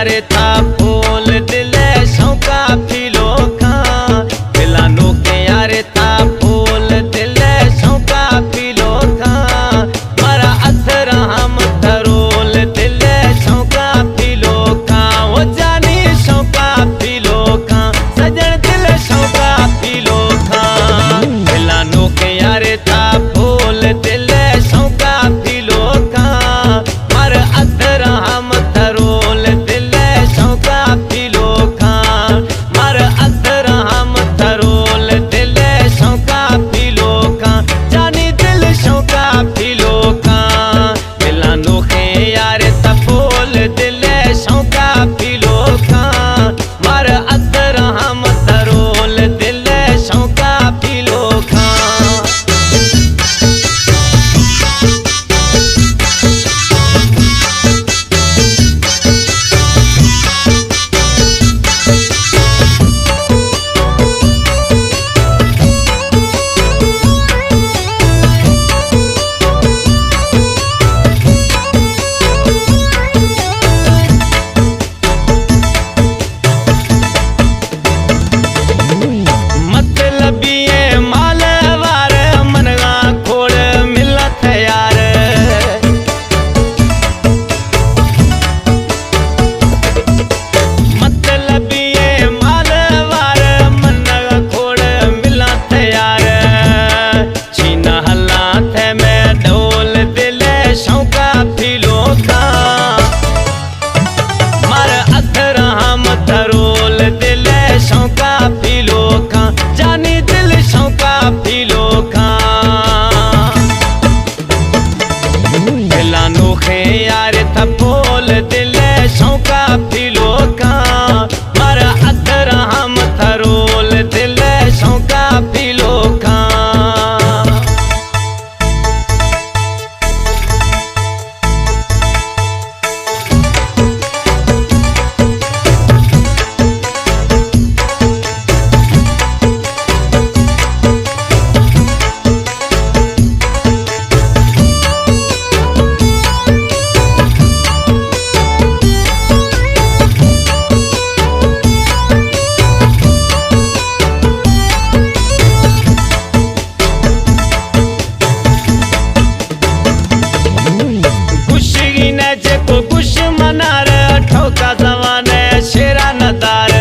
यारे था फूल दिले शौका फिलो खा दिलानो के यारे था फूल दिले शौका फिलो खा मारा अथर हम थरोल दिले शौका फिलो खा वो जानी शौका फिलो खा सजन दिल शौका फिलो खा दिलानो के यारे था फूल दिले शौका फिलो खा मारा अथर हम थरोल दिले शौका फिलो खा मारा अथर हम थरोल दिले शौका फिलो खा जानी दिल शौका फिलो खा दिलानो के यारे था फूल दिले शौका फिलो खा मारा अथर हम थरोल दिले शौका फिलो खा जानी दिल शौका फिलो खा दिलानो के यारे था फूल दिले शौका फिलो खा मारा अथर हम थरोल दिले शौका फिलो खा ठोका जमाने शेरा नदार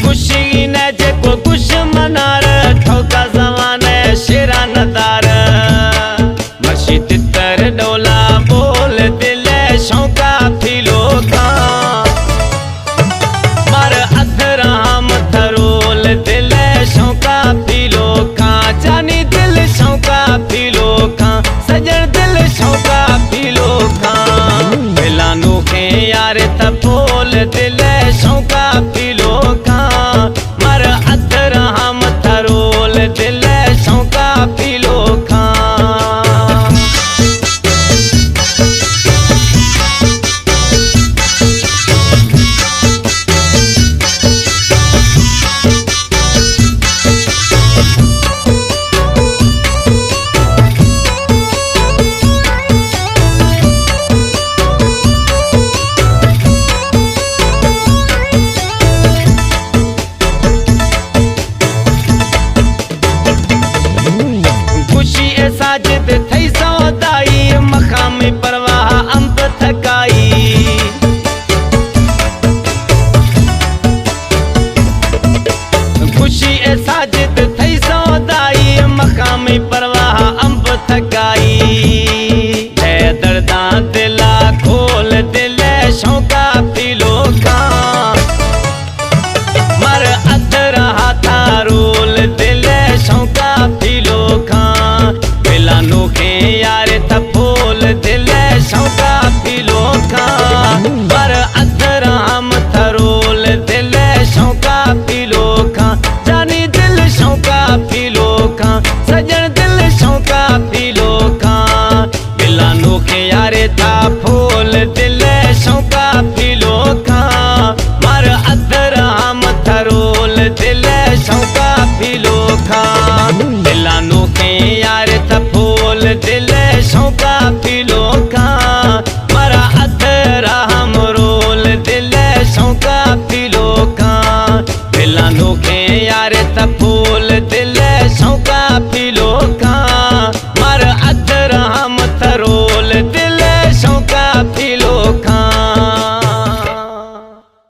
खुशी ने जेको कुछ मनार ठोका जमाने शेरा नदार मशीद तर डोला बोल दिले शौका फिलो खा मार अथर हम थरोल दिले शौका फिलो खा जानी दिल शौका फिलो खा सजन दिल शौका फिलो खा दिलानो के यारे था फूल दिले शौका फिलो खा मर अथर हम थरोल दिले शौका फिलो खा साजिद थई सौदाई मकामी परवाह अंब थकाई खुशी ए साजिद थई सौदाई मकामी परवाह अंब थकाई